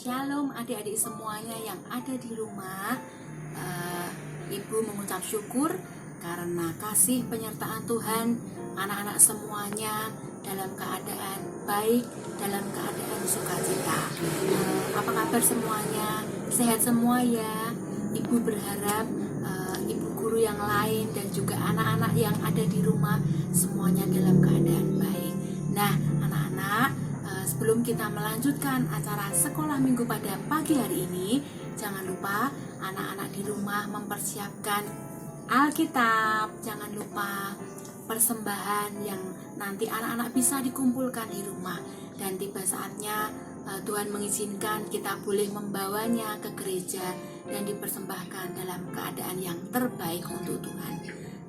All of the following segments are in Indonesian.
Shalom adik-adik semuanya yang ada di rumah. Ibu mengucap syukur karena kasih penyertaan Tuhan, anak-anak semuanya dalam keadaan baik, dalam keadaan sukacita. Apa kabar semuanya? Sehat semua ya? Ibu berharap ibu guru yang lain dan juga anak-anak yang ada di rumah semuanya dalam keadaan baik. Nah, anak-anak, sebelum kita melanjutkan acara sekolah minggu pada pagi hari ini, jangan lupa anak-anak di rumah mempersiapkan Alkitab. Jangan lupa persembahan yang nanti anak-anak bisa dikumpulkan di rumah. Dan tiba saatnya Tuhan mengizinkan kita boleh membawanya ke gereja dan dipersembahkan dalam keadaan yang terbaik untuk Tuhan.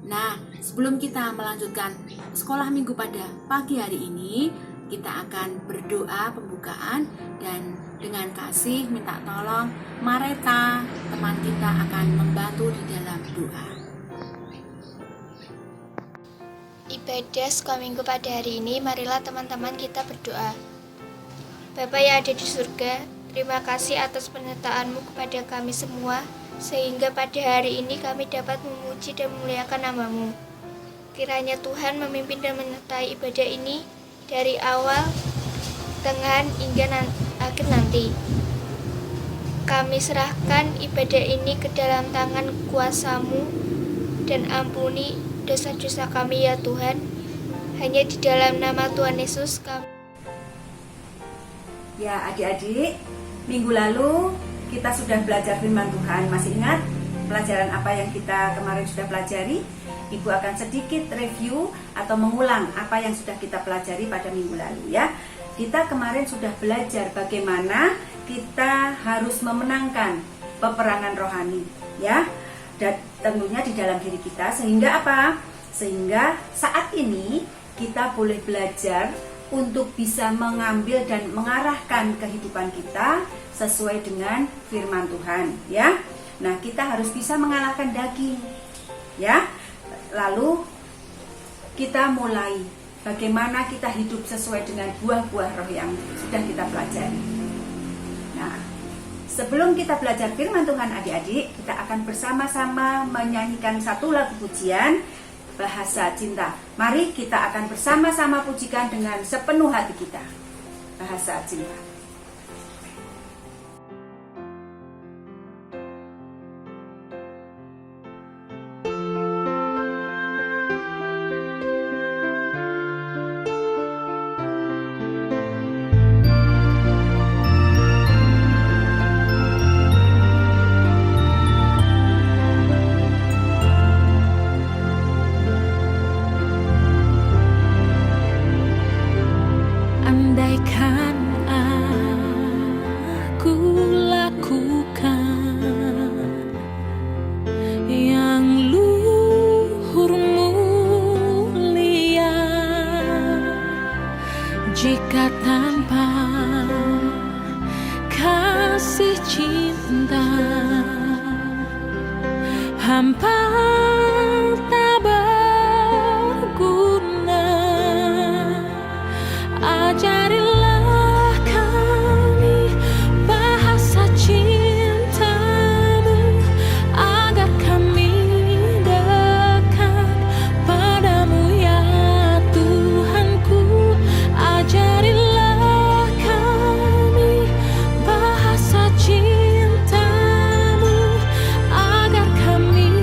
Nah, sebelum kita melanjutkan sekolah minggu pada pagi hari ini, kita akan berdoa pembukaan dan dengan kasih minta tolong Mareta, teman kita, akan membantu di dalam doa. Ibadah sekolah minggu pada hari ini, marilah teman-teman kita berdoa. Bapa yang ada di surga, terima kasih atas penyertaan-Mu kepada kami semua, sehingga pada hari ini kami dapat memuji dan memuliakan nama-Mu. Kiranya Tuhan memimpin dan menyertai ibadah ini dari awal, tengah, hingga akhir nanti. Kami serahkan ibadah ini ke dalam tangan kuasa-Mu dan ampuni dosa-dosa kami ya Tuhan. Hanya di dalam nama Tuhan Yesus kami. Ya adik-adik, minggu lalu kita sudah belajar firman Tuhan. Masih ingat pelajaran apa yang kita kemarin sudah pelajari? Ibu akan sedikit review atau mengulang apa yang sudah kita pelajari pada minggu lalu ya. Kita kemarin sudah belajar bagaimana kita harus memenangkan peperangan rohani ya. Dan tentunya di dalam diri kita, sehingga apa? Sehingga saat ini kita boleh belajar untuk bisa mengambil dan mengarahkan kehidupan kita sesuai dengan firman Tuhan ya. Nah, kita harus bisa mengalahkan daging ya. Lalu kita mulai bagaimana kita hidup sesuai dengan buah-buah roh yang sudah kita pelajari. Nah, sebelum kita belajar firman Tuhan adik-adik, kita akan bersama-sama menyanyikan satu lagu pujian Bahasa Cinta. Mari kita akan bersama-sama pujikan dengan sepenuh hati kita. Bahasa Cinta. Andaikan aku lakukan yang luhur mulia, jika tanpa kasih cinta hampa tak berguna. Ajarilah kami bahasa cinta-Mu, agar kami dekat padamu ya Tuhanku. Ajarilah kami bahasa cinta-Mu, agar kami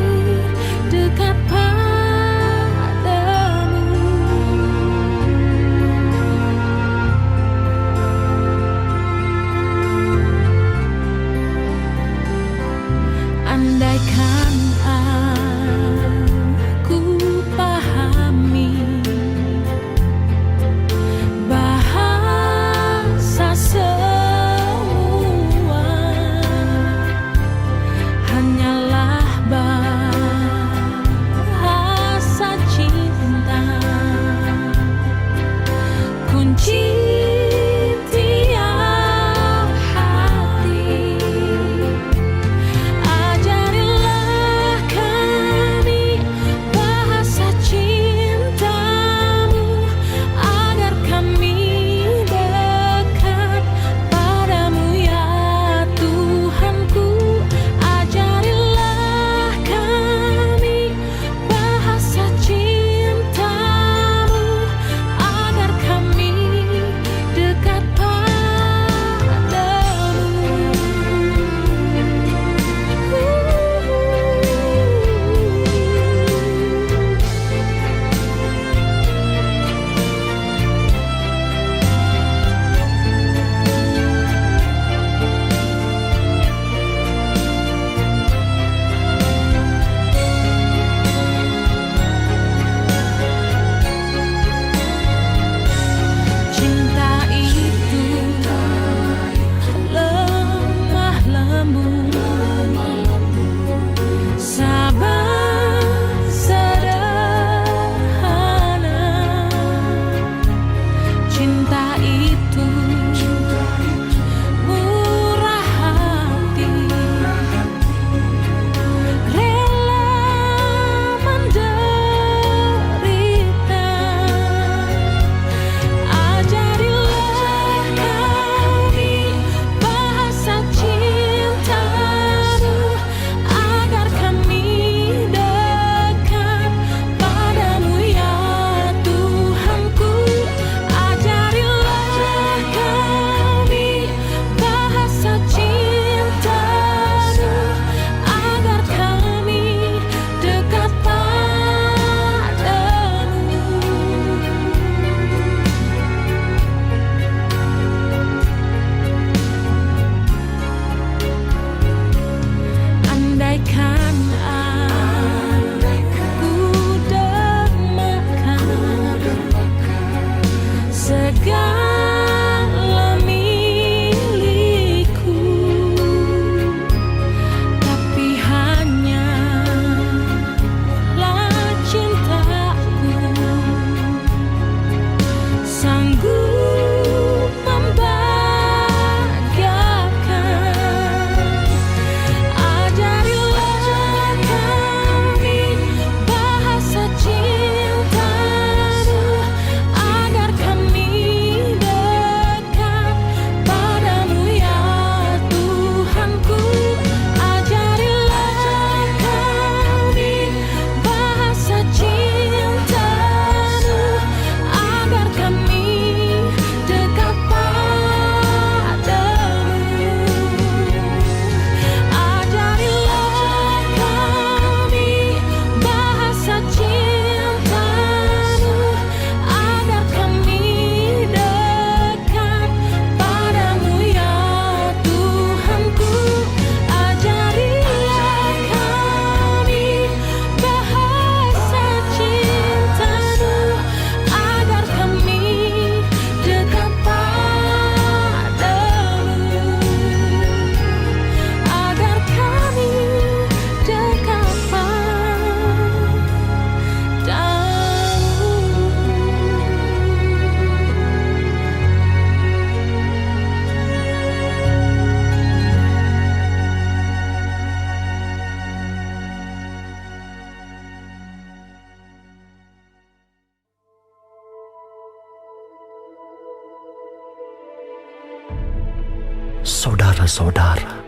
Saudara-saudara,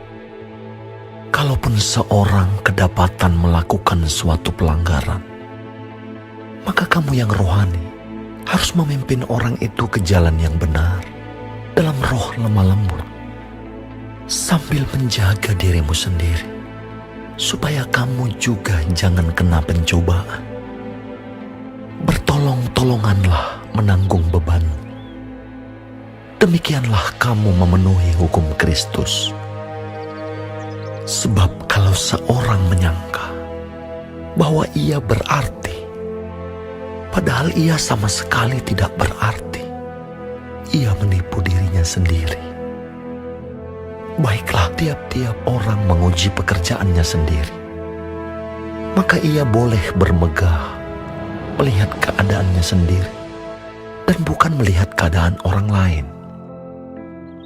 kalaupun seorang kedapatan melakukan suatu pelanggaran, maka kamu yang rohani harus memimpin orang itu ke jalan yang benar dalam roh lemah lembut, sambil menjaga dirimu sendiri, supaya kamu juga jangan kena pencobaan. Bertolong-tolonganlah menanggung beban. Demikianlah kamu memenuhi hukum Kristus. Sebab kalau seorang menyangka bahwa ia berarti, padahal ia sama sekali tidak berarti, ia menipu dirinya sendiri. Baiklah, tiap-tiap orang menguji pekerjaannya sendiri, maka ia boleh bermegah melihat keadaannya sendiri dan bukan melihat keadaan orang lain.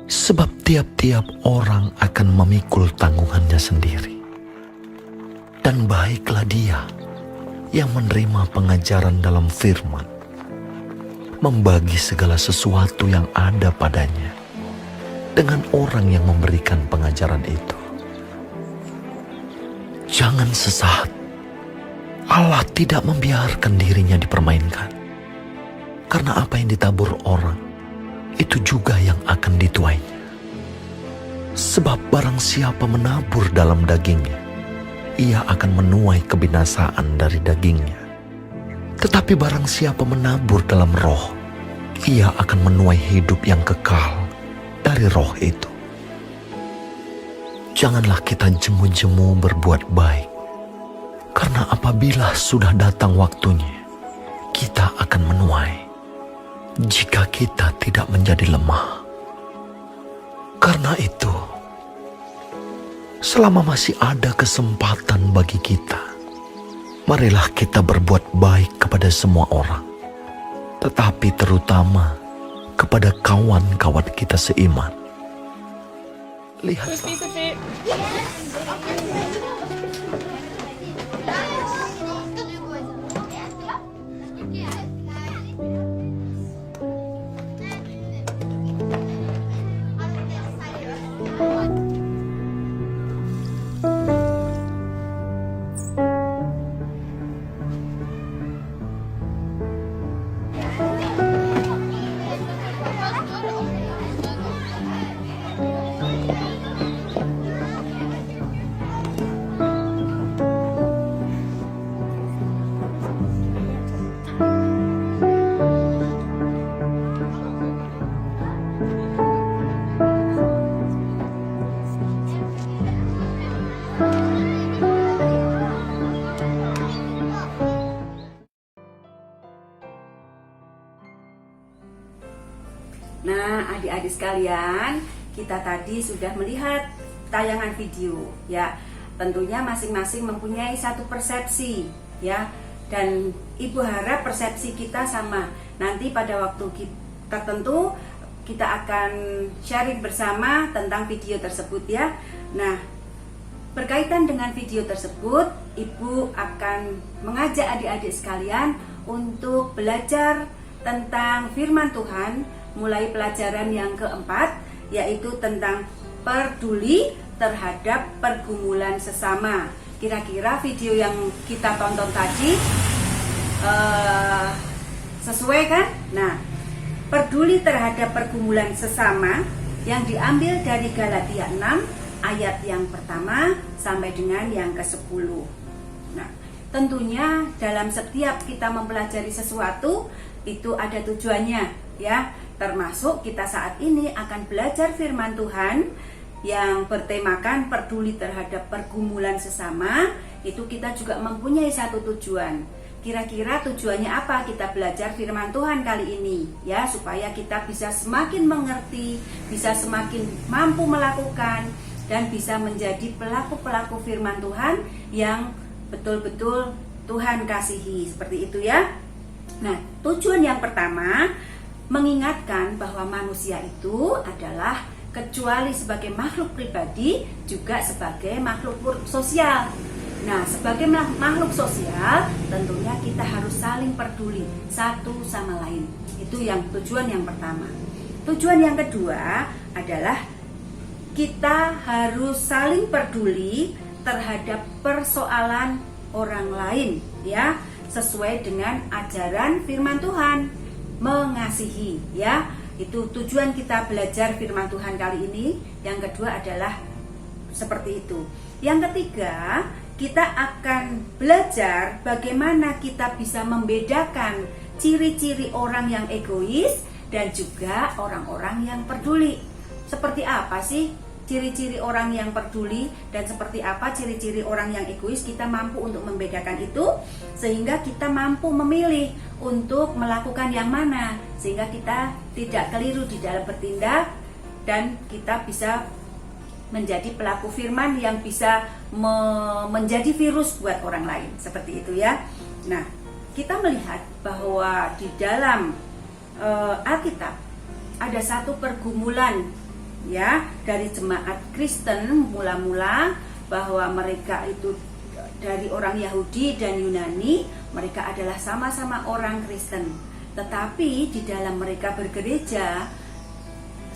Sebab tiap-tiap orang akan memikul tanggungannya sendiri. Dan baiklah dia yang menerima pengajaran dalam firman, membagi segala sesuatu yang ada padanya dengan orang yang memberikan pengajaran itu. Jangan sesaat. Allah tidak membiarkan dirinya dipermainkan. Karena apa yang ditabur orang, itu juga yang akan dituainya. Sebab barang siapa menabur dalam dagingnya, ia akan menuai kebinasaan dari dagingnya. Tetapi barang siapa menabur dalam roh, ia akan menuai hidup yang kekal dari roh itu. Janganlah kita jemu-jemu berbuat baik, karena apabila sudah datang waktunya, kita akan menuai jika kita tidak menjadi lemah. Karena itu, selama masih ada kesempatan bagi kita, marilah kita berbuat baik kepada semua orang, tetapi terutama kepada kawan-kawan kita seiman. Lihatlah, Nah, adik-adik sekalian, kita tadi sudah melihat tayangan video ya. Tentunya masing-masing mempunyai satu persepsi ya. Dan Ibu harap persepsi kita sama. Nanti pada waktu tertentu kita akan sharing bersama tentang video tersebut ya. Nah, berkaitan dengan video tersebut, Ibu akan mengajak adik-adik sekalian untuk belajar tentang firman Tuhan, mulai pelajaran yang keempat, yaitu tentang peduli terhadap pergumulan sesama. Kira-kira video yang kita tonton tadi sesuai kan? Nah, peduli terhadap pergumulan sesama yang diambil dari Galatia 6 ayat yang pertama sampai dengan yang ke-10. Nah, tentunya dalam setiap kita mempelajari sesuatu itu ada tujuannya ya. Termasuk kita saat ini akan belajar firman Tuhan yang bertemakan peduli terhadap pergumulan sesama. Itu kita juga mempunyai satu tujuan. Kira-kira tujuannya apa kita belajar firman Tuhan kali ini ya, supaya kita bisa semakin mengerti, bisa semakin mampu melakukan, dan bisa menjadi pelaku-pelaku firman Tuhan yang betul-betul Tuhan kasihi. Seperti itu ya. Nah, tujuan yang pertama, mengingatkan bahwa manusia itu adalah kecuali sebagai makhluk pribadi, juga sebagai makhluk sosial. Nah, sebagai makhluk sosial, tentunya kita harus saling peduli satu sama lain. Itu yang tujuan yang pertama. Tujuan yang kedua adalah kita harus saling peduli terhadap persoalan orang lain, ya, sesuai dengan ajaran firman Tuhan, mengasihi, ya. Itu tujuan kita belajar firman Tuhan kali ini. Yang kedua adalah seperti itu. Yang ketiga, kita akan belajar bagaimana kita bisa membedakan ciri-ciri orang yang egois dan juga orang-orang yang peduli. Seperti apa sih ciri-ciri orang yang peduli dan seperti apa ciri-ciri orang yang egois? Kita mampu untuk membedakan itu sehingga kita mampu memilih untuk melakukan yang mana, sehingga kita tidak keliru di dalam bertindak dan kita bisa menjadi pelaku firman yang bisa menjadi virus buat orang lain, seperti itu ya. Nah, kita melihat bahwa di dalam Alkitab ada satu pergumulan, ya, dari jemaat Kristen mula-mula, bahwa mereka itu dari orang Yahudi dan Yunani, mereka adalah sama-sama orang Kristen, tetapi di dalam mereka bergereja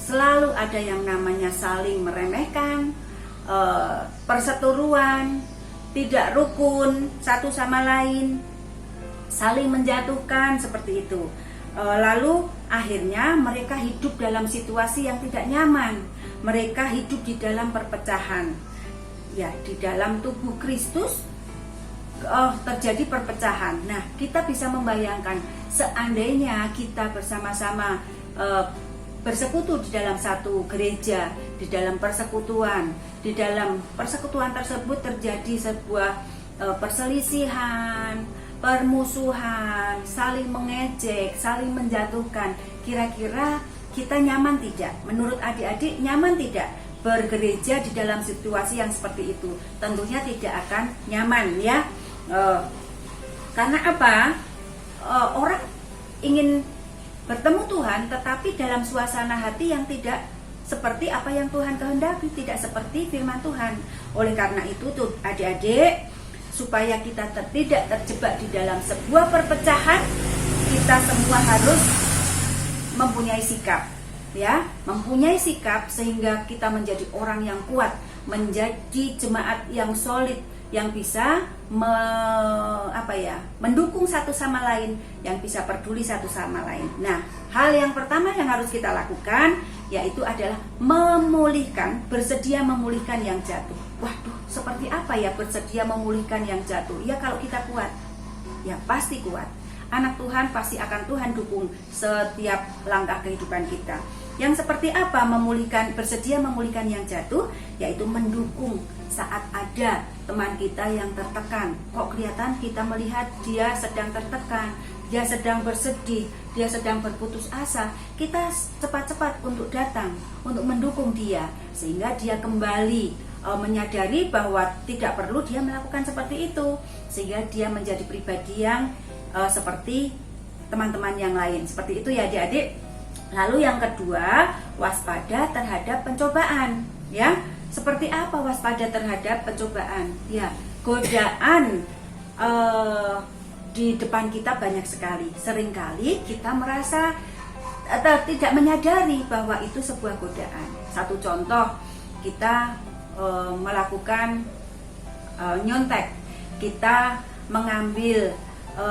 selalu ada yang namanya saling meremehkan, perseteruan, tidak rukun satu sama lain, saling menjatuhkan, seperti itu. Lalu akhirnya mereka hidup dalam situasi yang tidak nyaman. Mereka hidup di dalam perpecahan. Ya, di dalam tubuh Kristus terjadi perpecahan. Nah, kita bisa membayangkan seandainya kita bersama-sama bersekutu di dalam satu gereja, di dalam persekutuan. Di dalam persekutuan tersebut terjadi sebuah perselisihan, permusuhan, saling mengejek, saling menjatuhkan. Kira-kira kita nyaman tidak? Menurut adik-adik nyaman tidak bergereja di dalam situasi yang seperti itu? Tentunya tidak akan nyaman, ya. Karena apa? Orang ingin bertemu Tuhan, tetapi dalam suasana hati yang tidak seperti apa yang Tuhan kehendaki, tidak seperti firman Tuhan. Oleh karena itu tuh adik-adik, supaya kita tidak terjebak di dalam sebuah perpecahan, kita semua harus mempunyai sikap, ya, mempunyai sikap sehingga kita menjadi orang yang kuat, menjadi jemaat yang solid, yang bisa mendukung satu sama lain, yang bisa peduli satu sama lain. Nah, hal yang pertama yang harus kita lakukan yaitu adalah memulihkan, bersedia memulihkan yang jatuh. Waduh, seperti apa ya bersedia memulihkan yang jatuh? Ya, kalau kita kuat, ya pasti kuat. Anak Tuhan pasti akan Tuhan dukung setiap langkah kehidupan kita. Yang seperti apa memulihkan, bersedia memulihkan yang jatuh? Yaitu mendukung saat ada teman kita yang tertekan. Kok kelihatan kita melihat dia sedang tertekan, dia sedang bersedih, dia sedang berputus asa, kita cepat-cepat untuk datang, untuk mendukung dia, sehingga dia kembali menyadari bahwa tidak perlu dia melakukan seperti itu, sehingga dia menjadi pribadi yang seperti teman-teman yang lain. Seperti itu ya adik-adik. Lalu yang kedua, waspada terhadap pencobaan, ya. Seperti apa waspada terhadap pencobaan? Ya, godaan di depan kita banyak sekali. Seringkali kita merasa atau tidak menyadari bahwa itu sebuah godaan. Satu contoh, kita melakukan nyontek, kita mengambil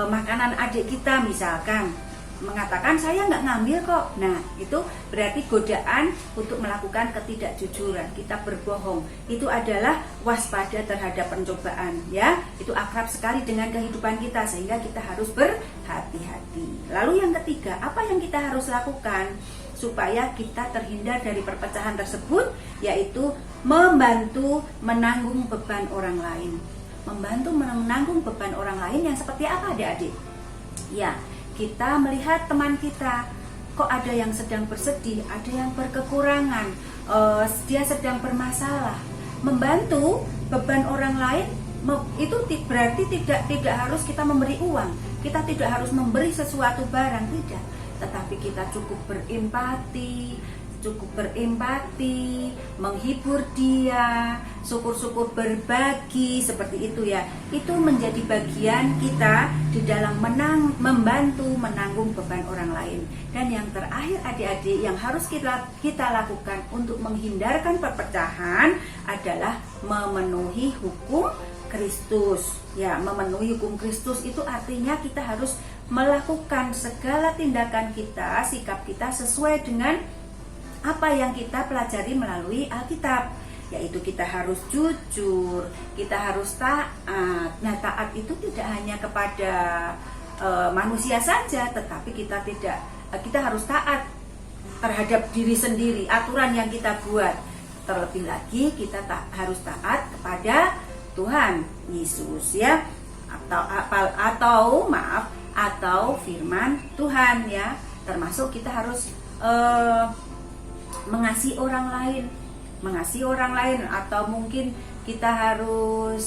makanan adik kita, misalkan mengatakan saya nggak ngambil kok. Nah, itu berarti godaan untuk melakukan ketidakjujuran, kita berbohong. Itu adalah waspada terhadap pencobaan, ya. Itu akrab sekali dengan kehidupan kita, sehingga kita harus berhati-hati. Lalu yang ketiga, apa yang kita harus lakukan supaya kita terhindar dari perpecahan tersebut? Yaitu membantu menanggung beban orang lain. Membantu menanggung beban orang lain yang seperti apa adik-adik? Ya, kita melihat teman kita, kok ada yang sedang bersedih, ada yang berkekurangan, dia sedang bermasalah. Membantu beban orang lain itu berarti tidak harus kita memberi uang, kita tidak harus memberi sesuatu barang, tidak. Tetapi kita cukup berempati, cukup berempati, menghibur dia, syukur-syukur berbagi, seperti itu ya. Itu menjadi bagian kita di dalam membantu menanggung beban orang lain. Dan yang terakhir adik-adik yang harus kita lakukan untuk menghindarkan perpecahan adalah memenuhi hukum Kristus. Ya, memenuhi hukum Kristus itu artinya kita harus melakukan segala tindakan kita, sikap kita sesuai dengan apa yang kita pelajari melalui Alkitab. Yaitu kita harus jujur, kita harus taat. Nah, taat itu tidak hanya kepada manusia saja, tetapi kita harus taat terhadap diri sendiri, aturan yang kita buat. Terlebih lagi kita harus taat kepada Tuhan Yesus ya, atau firman Tuhan ya. Termasuk kita harus mengasihi orang lain, atau mungkin kita harus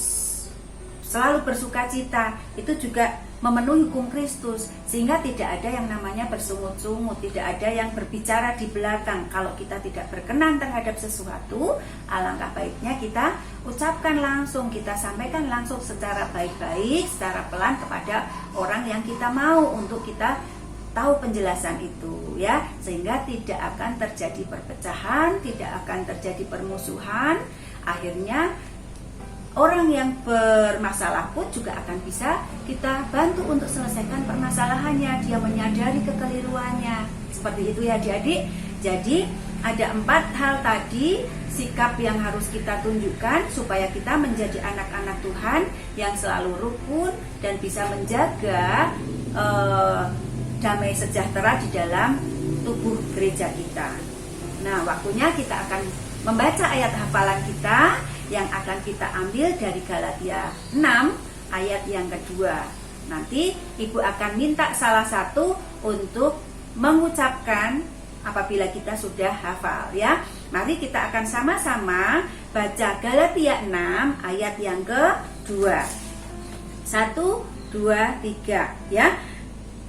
selalu bersukacita. Itu juga memenuhi hukum Kristus, sehingga tidak ada yang namanya bersungut-sungut, tidak ada yang berbicara di belakang. Kalau kita tidak berkenan terhadap sesuatu, alangkah baiknya kita ucapkan langsung, kita sampaikan langsung secara baik-baik, secara pelan kepada orang yang kita mau, untuk kita tahu penjelasan itu ya, sehingga tidak akan terjadi perpecahan, tidak akan terjadi permusuhan. Akhirnya orang yang bermasalah pun juga akan bisa kita bantu untuk selesaikan permasalahannya. Dia menyadari kekeliruannya. Seperti itu ya adik-adik. Jadi ada 4 hal tadi, sikap yang harus kita tunjukkan supaya kita menjadi anak-anak Tuhan yang selalu rukun dan bisa menjaga damai sejahtera di dalam tubuh gereja kita. Nah, waktunya kita akan membaca ayat hafalan kita yang akan kita ambil dari Galatia 6 ayat yang kedua. Nanti Ibu akan minta salah satu untuk mengucapkan apabila kita sudah hafal ya. Mari kita akan sama-sama baca Galatia 6 ayat yang kedua. 1, 2, 3 ya.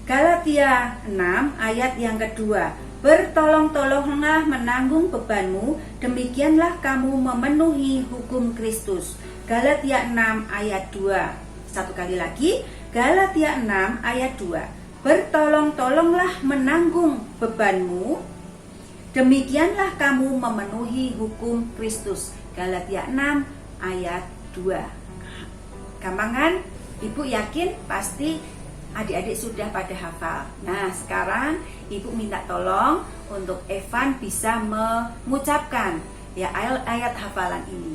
Galatia 6 ayat yang kedua. Bertolong-tolonglah menanggung bebanmu, demikianlah kamu memenuhi hukum Kristus. Galatia 6 ayat 2. Satu kali lagi, Galatia 6 ayat 2. Bertolong-tolonglah menanggung bebanmu, demikianlah kamu memenuhi hukum Kristus. Galatia 6 ayat 2. Gampang kan? Ibu yakin pasti adik-adik sudah pada hafal. Nah, sekarang Ibu minta tolong untuk Evan bisa mengucapkan ya ayat hafalan ini.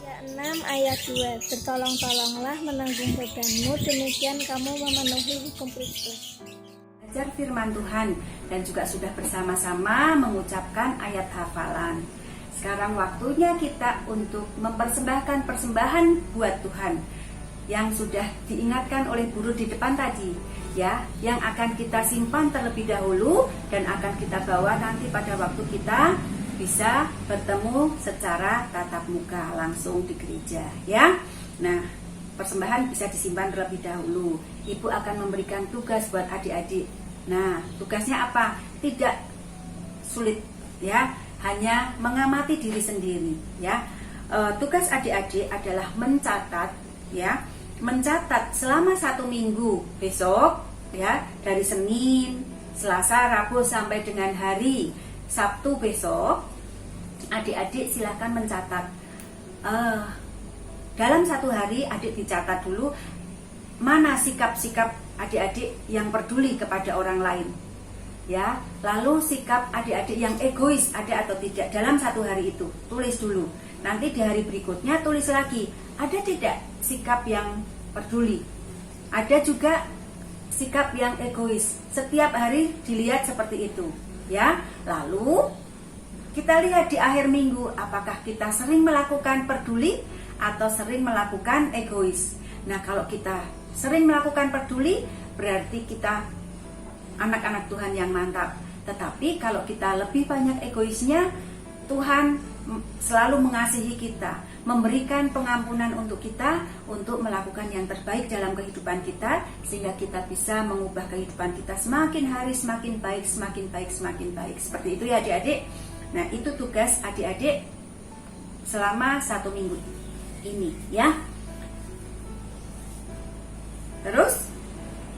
Ya 6 ayat 2. Bertolong-tolonglah menanggung bebanmu, demikian kamu memenuhi hukum Kristus. Belajar firman Tuhan dan juga sudah bersama-sama mengucapkan ayat hafalan. Sekarang waktunya kita untuk mempersembahkan persembahan buat Tuhan yang sudah diingatkan oleh guru di depan tadi ya, yang akan kita simpan terlebih dahulu dan akan kita bawa nanti pada waktu kita bisa bertemu secara tatap muka langsung di gereja ya. Nah, persembahan bisa disimpan terlebih dahulu. Ibu akan memberikan tugas buat adik-adik. Nah, tugasnya apa? Tidak sulit ya, hanya mengamati diri sendiri ya. Tugas adik-adik adalah mencatat ya, mencatat selama 1 minggu besok ya, dari Senin, Selasa, Rabu sampai dengan hari Sabtu besok. Adik-adik silahkan mencatat. Dalam 1 hari adik dicatat dulu mana sikap-sikap adik-adik yang peduli kepada orang lain ya, lalu sikap adik-adik yang egois ada atau tidak dalam 1 hari itu. Tulis dulu. Nanti di hari berikutnya tulis lagi, ada tidak sikap yang peduli, ada juga sikap yang egois. Setiap hari dilihat seperti itu ya. Lalu kita lihat di akhir minggu, apakah kita sering melakukan peduli atau sering melakukan egois. Nah, kalau kita sering melakukan peduli, berarti kita anak-anak Tuhan yang mantap. Tetapi kalau kita lebih banyak egoisnya, Tuhan selalu mengasihi kita, memberikan pengampunan untuk kita, untuk melakukan yang terbaik dalam kehidupan kita, sehingga kita bisa mengubah kehidupan kita semakin hari semakin baik, semakin baik, semakin baik. Seperti itu ya adik-adik. Nah, itu tugas adik-adik selama 1 minggu ini ya. Terus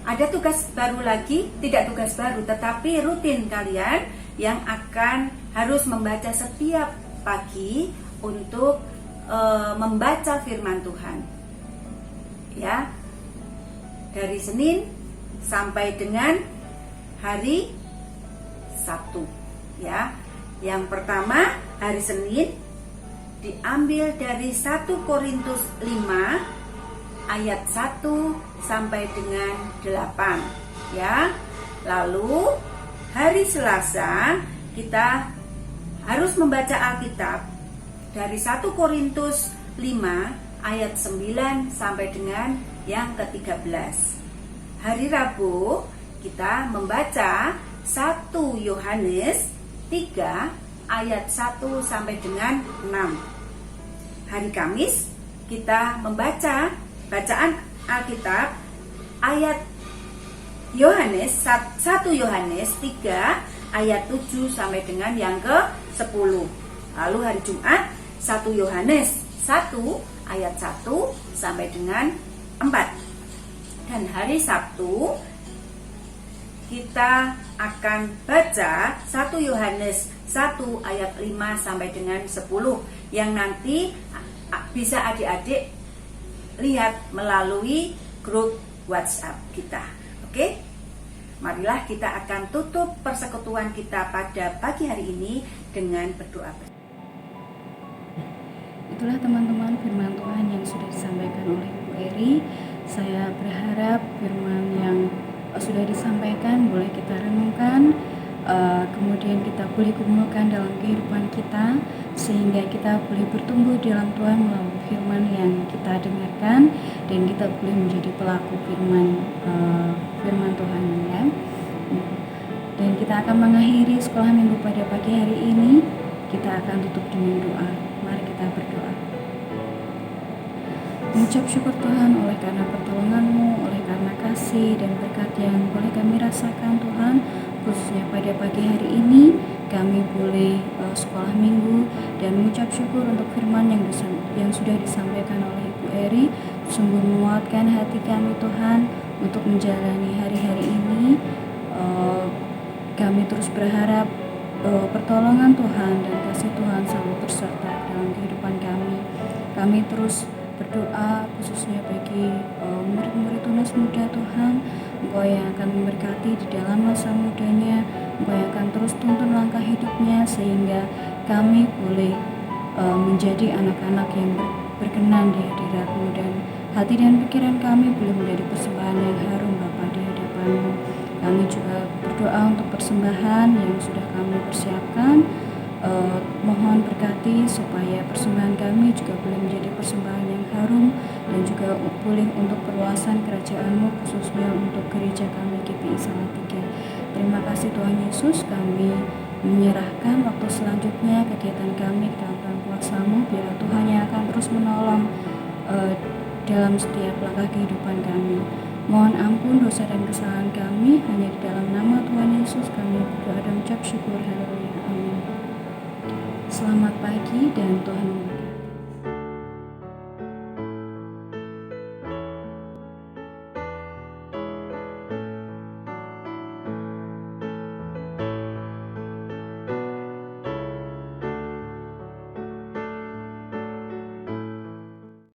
ada tugas baru lagi, tidak tugas baru tetapi rutin kalian yang akan harus membaca setiap pagi untuk membaca firman Tuhan. Ya. Dari Senin sampai dengan hari Sabtu ya. Yang pertama hari Senin diambil dari 1 Korintus 5 ayat 1 sampai dengan 8 ya. Lalu hari Selasa kita harus membaca Alkitab dari 1 Korintus 5 ayat 9 sampai dengan yang ke-13. Hari Rabu kita membaca 1 Yohanes 3 ayat 1 sampai dengan 6. Hari Kamis kita membaca bacaan Alkitab ayat Yohanes 1 Yohanes 3 ayat 7 sampai dengan yang ke-10. Lalu hari Jumat 1 Yohanes 1 ayat 1 sampai dengan 4. Dan hari Sabtu kita akan baca 1 Yohanes 1 ayat 5 sampai dengan 10 yang nanti bisa adik-adik lihat melalui grup WhatsApp kita. Oke? Marilah kita akan tutup persekutuan kita pada pagi hari ini dengan berdoa. Itulah teman-teman firman Tuhan yang sudah disampaikan oleh Bu Eri. Saya berharap firman yang sudah disampaikan boleh kita renungkan, kemudian kita boleh gumulkan dalam kehidupan kita, sehingga kita boleh bertumbuh di dalam Tuhan melalui firman yang kita dengarkan, dan kita boleh menjadi pelaku firman Tuhan ya. Dan kita akan mengakhiri sekolah minggu pada pagi hari ini. Kita akan tutup dengan doa. Mari kita berdoa. Mengucap syukur Tuhan oleh karena pertolongan-Mu, oleh karena kasih dan berkat yang boleh kami rasakan Tuhan, khususnya pada pagi hari ini kami boleh sekolah minggu, dan mengucap syukur untuk firman yang sudah disampaikan oleh Ibu Eri. Sungguh menguatkan hati kami Tuhan untuk menjalani hari-hari ini. Kami terus berharap pertolongan Tuhan dan kasih Tuhan selalu berserta dalam kehidupan kami. Kami terus berdoa khususnya bagi murid-murid tunas muda Tuhan, Engkau yang akan memberkati di dalam masa mudanya, Engkau yang akan terus tuntun langkah hidupnya, sehingga kami boleh menjadi anak-anak yang berkenan di hadirat-Mu, dan hati dan pikiran kami boleh menjadi persembahan yang harum Bapa di hadapan-Mu. Kami juga berdoa untuk persembahan yang sudah kami persiapkan. Mohon berkati supaya persembahan kami juga boleh menjadi persembahan yang harum, dan juga boleh untuk perluasan kerajaan-Mu, khususnya untuk gereja kami GPI Salatiga. Terima kasih Tuhan Yesus, kami menyerahkan waktu selanjutnya kegiatan kami ke dalam kuasa-Mu. Biar Tuhan yang akan terus menolong dalam setiap langkah kehidupan kami. Mohon ampun dosa dan kesalahan kami, hanya di dalam nama Tuhan Yesus kami berdoa dan ucap syukur. Haleluya. Amin. Selamat pagi dan Tuhan memberkati.